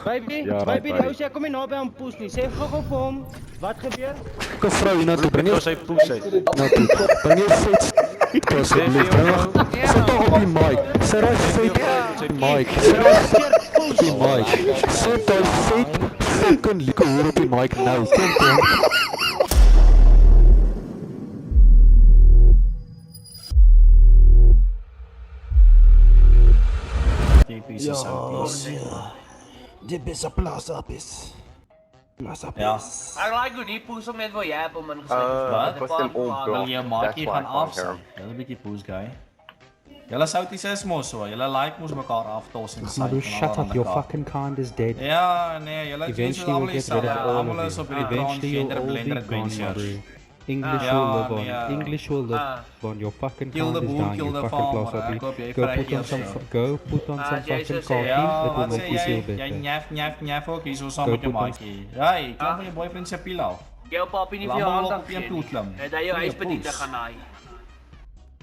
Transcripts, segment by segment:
Baby, die ou sê kom nie naby aan poes nie. Sê gou vir hom, wat gebeur? Ek 'n vrou hiernatoe bring jy Sy poes uit. bring jy vet asseblief sit toch op die mic sit daai vet mic sit op die mic sit daai vet fucking lekker hoor op die mic nou kom Die beste plaas op is. Ja. Ek like hoe die poes om net wil jy op om ingesluit. Wil jy maak jy gaan afsit. Dis 'n bietjie poes guy. Julle souties is mos so. Julle like mos mekaar aftos en Madu, shut up, your fucking kind is dead. Ja, nee, julle Eventually we'll get rid of all of you. Eventually you'll all be gone, Madu. English will live on. English will live on. Your fucking kind is down, you fucking plaas op. Go put on some fucking coffee. It will make you feel better. Jy nyef ook hier so saam met jou maatjie. Hey, klam van jou boyfriend se pilau. Jou papie nie vir jou aandag op een poot klim. Het hy jou huisbediend te gaan naai.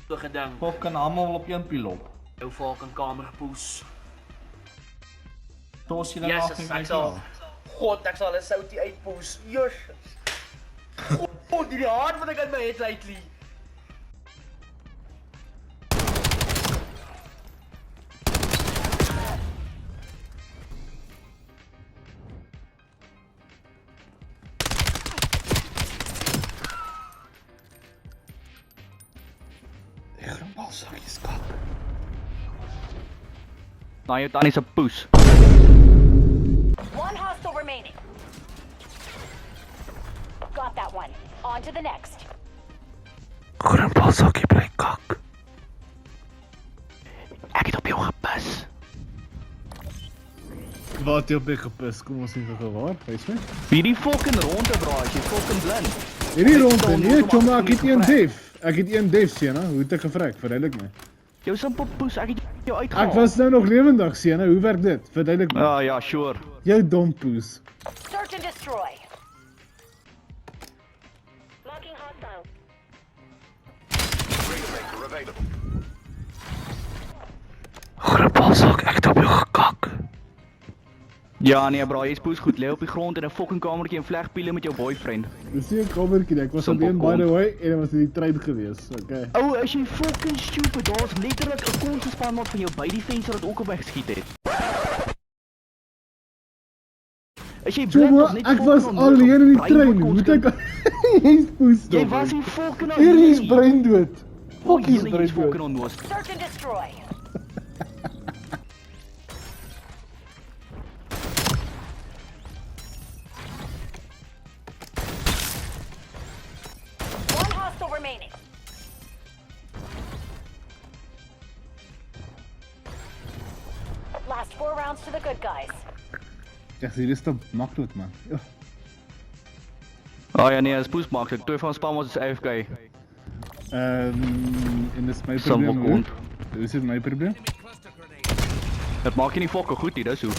So gedink. Fucking almal op een pilop. Jou fucking kamer poes. Tos jy dan af en kyk. God, ek sal 'n soutie uitpoes. Josh. Oh, die hard wat ek aan my het lately. Nou jou tannie se poes. One hostile remaining. Got that one. On to the next. Grandpasakkie bly kak Ek het op jou gepis. Wat jy op my gepis, kom ons nie vir gewaar, wees my? Hierdie fucking ronde bra, as jy fucking blind. Hierdie ronde, nee, kom maar, ek het een def. Ek het een def, Sienna, hoe het ek gevraag, verduidelik my. Jou simpel poes, ek het jou uitgehaal. Ek was nou nog lewendig, Sienna, hoe werk dit? Verduidelik my. Ja, sure. Jou dom poes. Search and destroy. Marking hostile. Grandpasak, ek het op jou gekak Ja nee bra, jy's poes goed, lê op die grond in 'n fucking kamertjie en vlegpiele met jou boyfriend. Dis nie 'n kamertjie nie, ek was alleen by the way en ek was in die trein gewees, okay. Ou, as jy fucking stupid, daar's letterlik 'n konsespan wat van jou by die venster wat ook op weggeskiet het. As jy blind of net ek was alleen in die trein, hoe moet ek... Jy's poes Jy was nie fucking al hier is brein dood. Fuck is brein fucking dood. onnoos. Search and destroy. One hostile remaining. Last 4 rounds to the good guys. Ek sê, dit is te maklik man. Ja nee, is poes maklik. Twee van spam was AFK. En dis my Simpel probleem. kont. Dis my probleem. Dit maak jy nie fucking goed nie, dis hoe.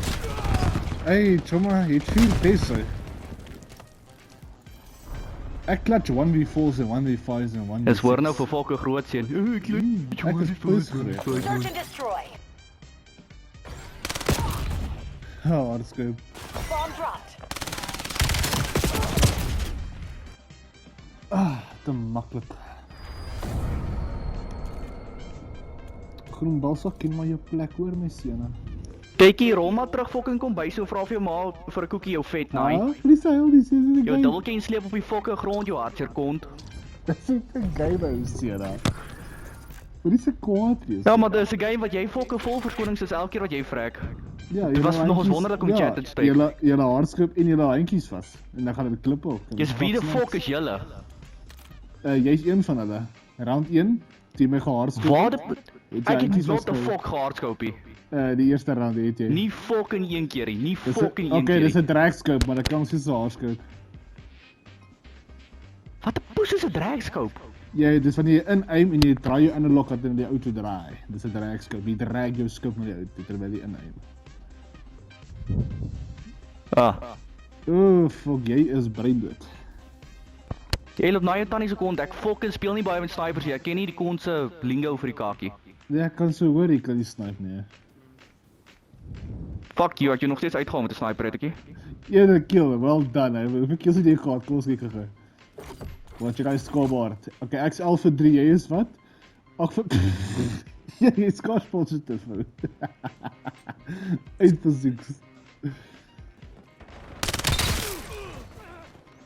Hey, choma, het veel beter. Ek klats 1v4's en 1v5's en 1v6's. Dis hoor nou vir fucking groot seun. Ek is poes geweest. Search and destroy. Oh, that's good. Bomb dropped. Te maklik. Groen balsak, ken maar jou plek hoor my seune. Kyk hier, rol maar terug fucking kom by so vra vir jou ma vir 'n koekie jou vet naai. Dis hy, dis is die Jou game. dubbelkin sleep op die fucking grond jou hartseer kont. Dis 'n game ou seune. Wat is 'n kwaad wees? Ja, maar dis 'n game wat jy fucking vol verskonings is elke keer wat jy vrek. Ja, Dit was nog eens wonderlik om chat te speel. Julle hardskip en julle handjies vas. En dan gaan dit klippe op. Dis wie die fuck is julle? Jy's een van hulle. Round 1, jy my gehardskip. Waar ek het not the fuck gehardskopie. Die eerste round het jy. Nie fucking een keerie, nie fucking een Okay, dis keerie. 'n dragscope, maar dit klink soos 'n hardskip. Wat 'n poes is 'n dragscope? Jy, dis wanneer jy in-aim en jy draai jou analog uit en die auto draai. Dis 'n dragscope. Jy drag jou scope na die auto terwyl jy in-aim. Fuck, jy is breindood. Jy loop na jou tannie se kont, ek fucking speel nie baie met snipers nie, ek ken nie die kont se lingo vir die kakie. Ja, ek kan so hoor, jy kan nie snipe nie. Fuck you, had je nog steeds uitgegaan met de sniper, weet ik. Ene kill, well done. Hè. Hoeveel kills het jy gehad? Kom ons kyk gou. Wat jy guys scoreboard. Okay, ek's 11 vir 3, jy is wat? 8 vir... Jy is gosh positief. 8 vir 6.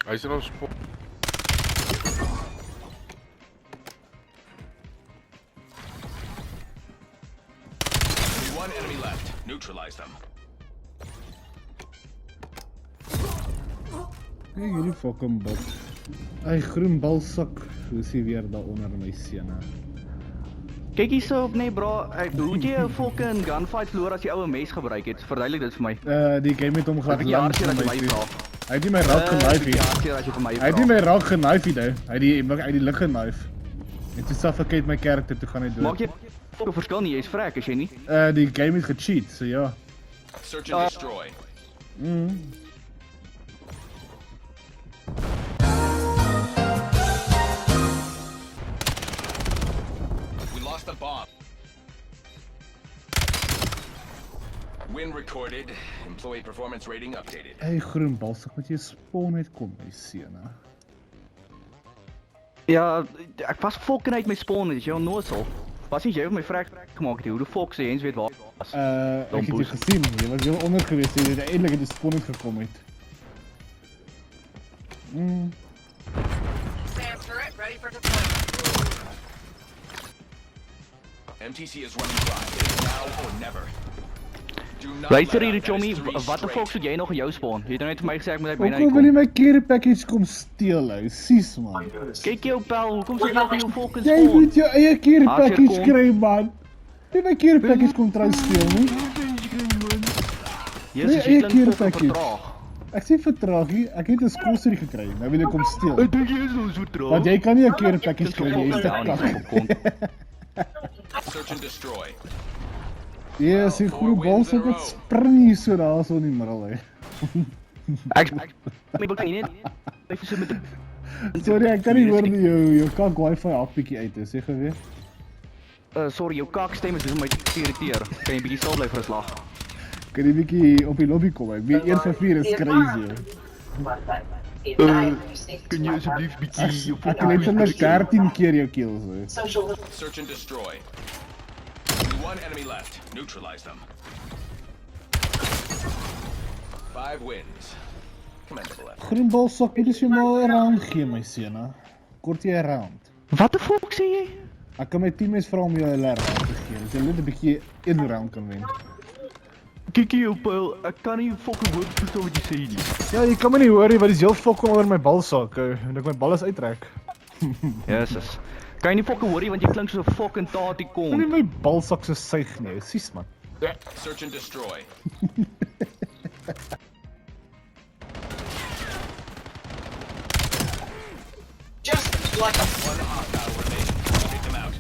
Hy is nou spot. One enemy left. Neutralize them. Hey, hierdie fucking bot. Hy groen balsak. Hoe is hy weer daaronder my seun? Kyk hier so op nee bro, hoe het jy 'n fucking gunfight verloor as jy ou 'n mes gebruik het? Verduidelik dit vir my. Die game het hom gehad lank vir my my. vra. Hy het nie my raak geknife nie. Hy het nie my raak geknife nie. Hy het die uit die lug geknife. En toe suffocate my character toe gaan hy dood. Maak jy 'n verskil nie, jy's vrek as jy nie. Die game het gecheat, so ja. Search and destroy. We lost the bomb. Win recorded. Employee performance rating updated. Hey groen balsak, moet jy spawn uitkom my seun. Ja, ek was fucking uit my spawn, dis jou nosel. Was nie jy op my vrek gemaak het, hoe die fuck sê Jens weet waar was. Ek het jy gesien, jy was heel onder geweest, jy het eindelijk in die spawn uitgekom het. MTC is running dry. It is now or never. Luister hier, Chommy, wat die fuck soek jy nog in jou spawn? Jy het nou net vir my gesê ek moet uit myne Hoekom wil jy my care package kom steel, ou? Sies man. Kyk jou pel, hoekom soek jy nog in jou fucking Jy spawn? moet jou eie care package kry man. Jy my care package kom try steel nie. Jesus, jy klink fucking vertraag. Ek sê vertraag nie, ek het 'n sponsorie gekry, nou wil ek kom steel. Ek dink jy is ons vertraag. Want jy kan nie 'n care package kry nie, jy is te kak. Search and destroy. Ja, sy groen balsak wat spring hier so daar so in die middel hè. Ek kan nie net Sorry, ek kan nie hoor nie jou kak wifi appie uit is, sê gou weer. Sorry, jou kak stem is my te irriteer. Kan jy bietjie stil bly vir 'n slag? Kan jy bietjie op die lobby kom? Ek weet 1 vir 4 is crazy. Kan jy asseblief bietjie Ek het net 13 keer jou kills hè. Search and destroy. One enemy left. Neutralize them. 5 wins. Commendable effort. Groen balsak, moet jy maar 'n round gee my seun. Kort jy 'n round. Wat die fuck sê jy? Ek kan my teammates vra om jou 'n round te gee. Dat jy net 'n bietjie 1 round kan wen. Kyk hier op pel, ek kan nie fucking woord verstaan wat jy sê nie. Ja, jy kan my nie hoor nie, want dis heel fucking oor my balsak. En ek my bal is uittrek. Jesus. Kan jy nie fucking hoor nie want jy klink so 'n fucking tatie kom. Kan nie my balsak so suig nie, sies man. Search and destroy. Just like a One hostile remaining. Take them out.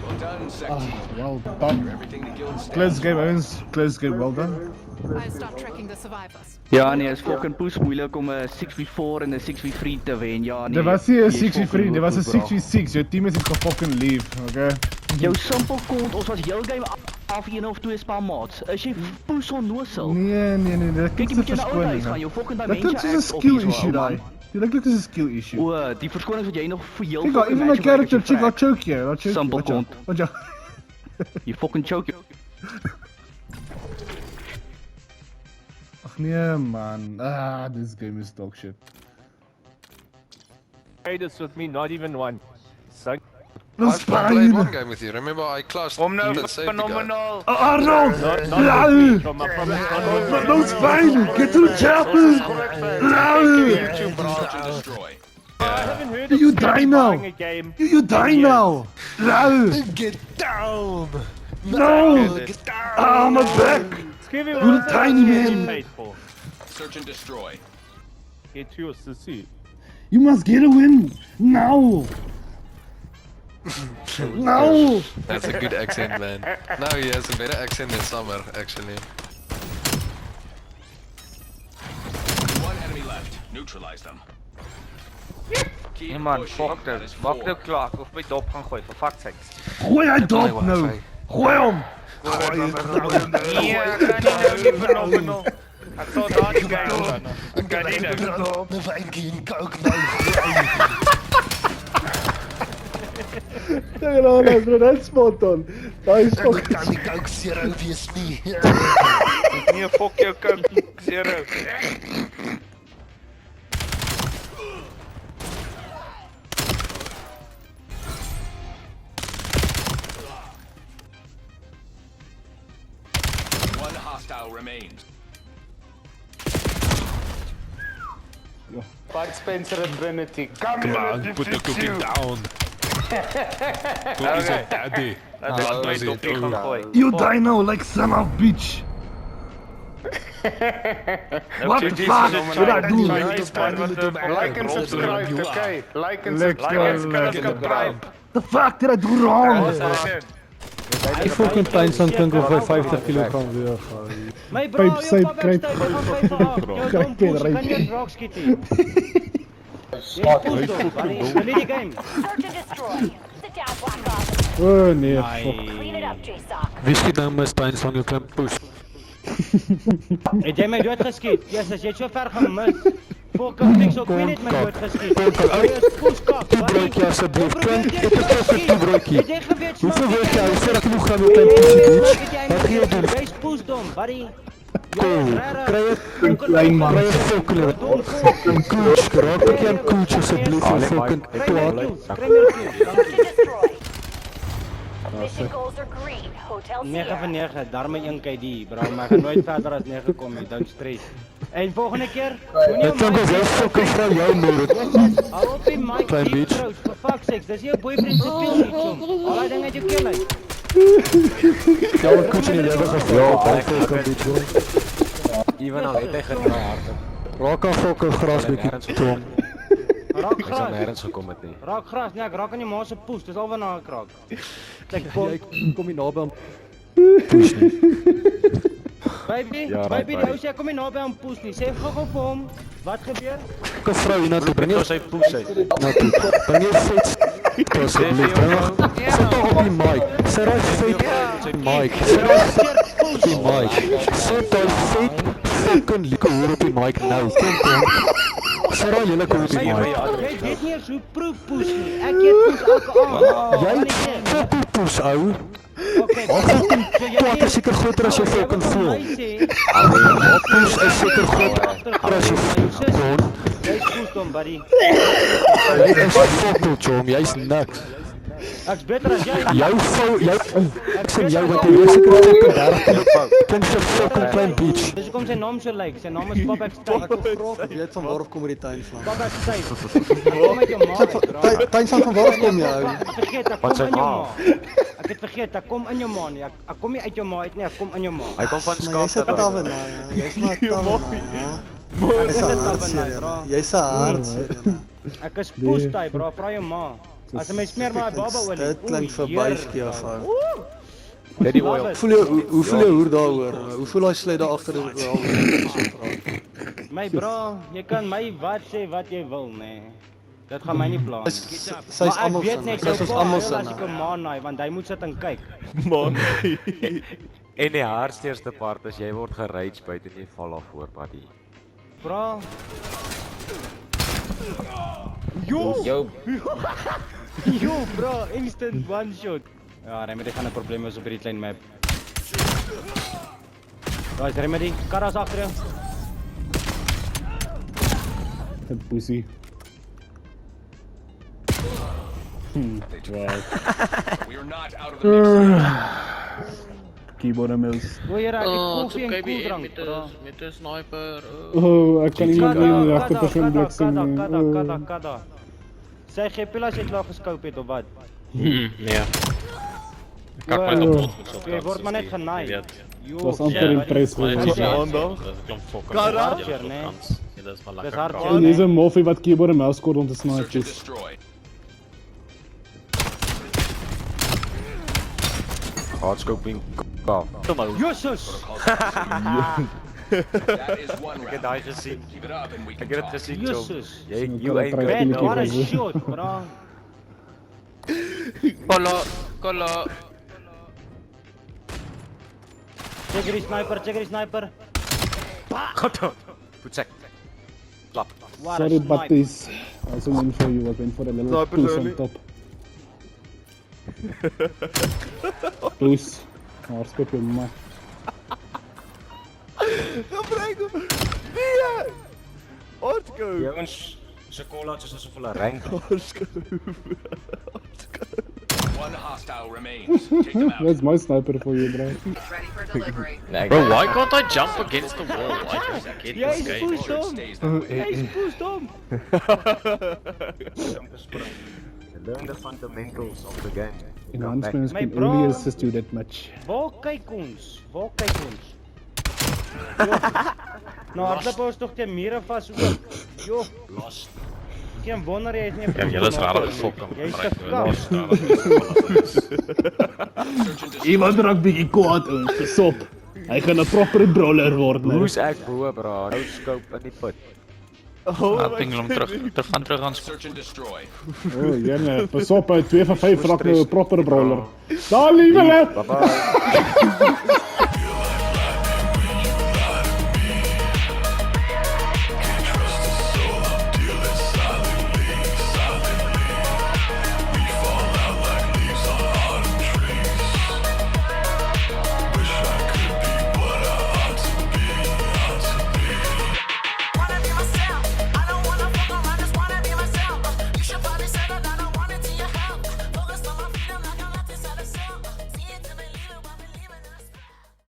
Well done, Sec team. Well done. Everything the guild stands Close game, Owens. Close game, well done. I start tracking the survivors. Ja nee, is fucking poes moeilik om 'n 6v4 en 'n 6v3 te wen. Ja nee. Dit was nie 'n 6v3, dit was 'n 6v6. Jou team is het gefucking leave, okay? Jou simpel kont, ons was heel game af 1 of 2 span maats. Is jy poes onnosel? Nee, dit Kyk jy moet jy na ou huis gaan, jou fucking Dit dimensie klink soos 'n skill issue daai. Dit klink soos 'n skill issue. O, die verskonings wat jy nog vir jou Kyk, even my character, check out choke here. Simpel kont. Wat jy You fucking choke. Ag nee man. This game is dog shit. Played this with me, not even one. So That's I played fine. one game with you. Remember, I clutched and saved the guy. phenomenal. Arnold! Not No! from That's fine! Get to the chapel! No! Search and destroy. I haven't heard You of die somebody now. buying a game. You die now! No! Get down! No! Get down! Ah, my back! Screaming You're was a tiny you man. paid for. Search and destroy. Get yours to see. You must get a win! Now! No! That's a good accent, man. Now he has a better accent than Summer, actually. One enemy left. Neutralize them. Keep Man, pushing. fuck That dit. is Maak 4. nou klaar of my dop gaan gooi vir fuck's sake. Gooi hy dop nou. Gooi hom. Nee, ek kan nie nou nie phenomenal. Ek sal daar nie kyk dan. Ek kan nie nou. Dink nou, bro, that's spot on. Daai is ook Nee, fuck jou Coke Zero. One hostile remains. Bud Spencer and Trinity. Come on, put the cookie down. Cookie's a daddy. Dat is my dopie gaan gooi. You die now like son of bitch. What the fuck should I do? Like and subscribe, okay? Like and subscribe. The fuck did I do wrong? Die fucking Tyson dink of hy 50 kg weeg. My bro, Pyp sy kryp. Kan jy rock skiet hier? Wil die game? Oh nee, fuck. Wie skiet nou my Tyson jou klein poes? Het jy my dood geskiet? Yes, as jy so ver gemis. Fucking fix ook nie net my dood geskiet. Jy is poeskap. Broodjie asseblief. Dit is fucking toe broodjie. Het jy geweet? Hoeveel weeg jy? Sê dat genoeg gaan met klein poesie bitch. Wat gaan jy doen? Jy's poesdom, buddy. Kry jy klein man. Kry jy fucking fucking koets. Raak ek jy aan koets asseblief jou fucking twat. Kry meer kills. 9 van 9, daarmee 1 KD, bro, maar ek gaan nooit verder as 9 kom nie, don't stress. En volgende keer, Ek dink as jy fucking vrou jou moord. hou op die mic, Klein deep bitch. throat, for fuck's sake, dis jou boyfriend se pil nie, chom. Al die ding uit jou keel uit. Jou koets in die lewe geval. Baie fucking bitch. Even al het hy gedraai hard. Raak aan fucking gras bietjie tom. Raak Ek sal gras, nêrens gekom het nie. raak gras, nee, ek raak aan die ma se poes, dis al waarna ek raak. Ek Kom nie naby aan baby, baby, die ou sê, kom nie naby aan poes nie, sê gou vir hom, wat gebeur? Ek 'n vrou hier na toe bring. Sy poes uit. Na toe. Bring jy vet asseblief. Sit tog op die mic. Sit daai vet mic. Sit op die mic. Sit daai vet fucking lekker hoor op die mic nou. Kom. Sit daai hele kom op die mic. Jy weet nie eens hoe proef poes nie, ek eet poes elke aand. Jy fucking poes ou. Okay, Wat is seker groter as jy fucking voel. Poes is seker groter as jy voel. Jy's poesdom, buddy. Jy is fucking chom, jy's niks. Ek's beter as jy. Ek sê jou wat jy seker fucking 30 klink so fucking klein bitch. Dis hoekom sy naam so lyk. Sy naam is Papa Stein. Ek weet van waar kom die tuin van. Papa Stein. Kom met jou ma. Tuin van waar kom jy ou? Ek vergeet, ek kom in jou ma. Ek het vergeet, ek kom in jou ma nie. Ek kom nie uit jou ma uit nie, ek kom in jou ma. Hy kom van Skaap. Jy's maar tawe. Jy's 'n hartseer. Ek is poesty, bro. Vra jou ma. As jy my smeer maar baba olie. Dit klink verbuiskie af ou. Net die oil. Hoe voel jy hoor daaroor? Hoe voel hy sluit daar agter die so praat? My bro, jy kan my wat sê wat jy wil, nee. Dit gaan my nie pla nie. Sy's Maar almal ek weet net, Sy's jou almal pa, sin. as ek 'n man naai, want hy moet sit en kyk. En die hardste part is jy word gerage buite en jy val af voor buddy. Bro. Yo, bro, instant one shot. Ja, Remedy gaan 'n probleem hê op hierdie klein map. Guys, Remedy, karas agter jou. That pussy. We are not out of the mix. Keyboard en mouse. O, jare, ek koffie en koeldrank, bro. Met 'n sniper. Oh, ek kan nie meer in die regte persoon bliksem nie. Kada. Sy gee pil as jy klaar geskoop het of wat? Nee. Ek kan my op Jy word maar net genaai. Was amper impressed geweest. Kada? Dis hard. En dis 'n moffie wat keyboard en mouse kort om te Search snipe. and destroy. Hardscoping kaap. Jesus. That is one Ek het round. daai gesien. Keep it up and we Ek can het dit talk. gesien, Jesus. Jy ain't Right. Man, what a shot, bro. Polo. Kolo. Check die sniper, check die sniper. Goed check. Klap. What a Sorry, snipe. buddies. I was waiting for you. I went for a little boost on top. Boost. Hartstikke man. Jongens, se kollaatjes asof hulle rank. One hostile remains. Take them out. That's my sniper for you, bro. Ready for delivery. Bro, why can't I jump against the wall? I just get Jy this is game. pushed hom. Jy is pushed hom. Learn the fundamentals of the game. Enhancements My can bro. only assist you that much. Waar kyk ons? Waar kyk ons? Nou hardloop ons tog teen mure vas ook. Jo. Lost. Geen wonder jy het nie. Ja, julle is rarig fucking Jy's te gebruik. Iemand raak bietjie kwaad ons, besop. Hy gaan 'n proper brawler word nou. Hoe's ek bo, bro? Nou scope in die put. Ping hom terug aan Search and destroy. Oh, jene, besop, 2 van 5 raak nou 'n proper brawler. Daar liewe. Bye bye.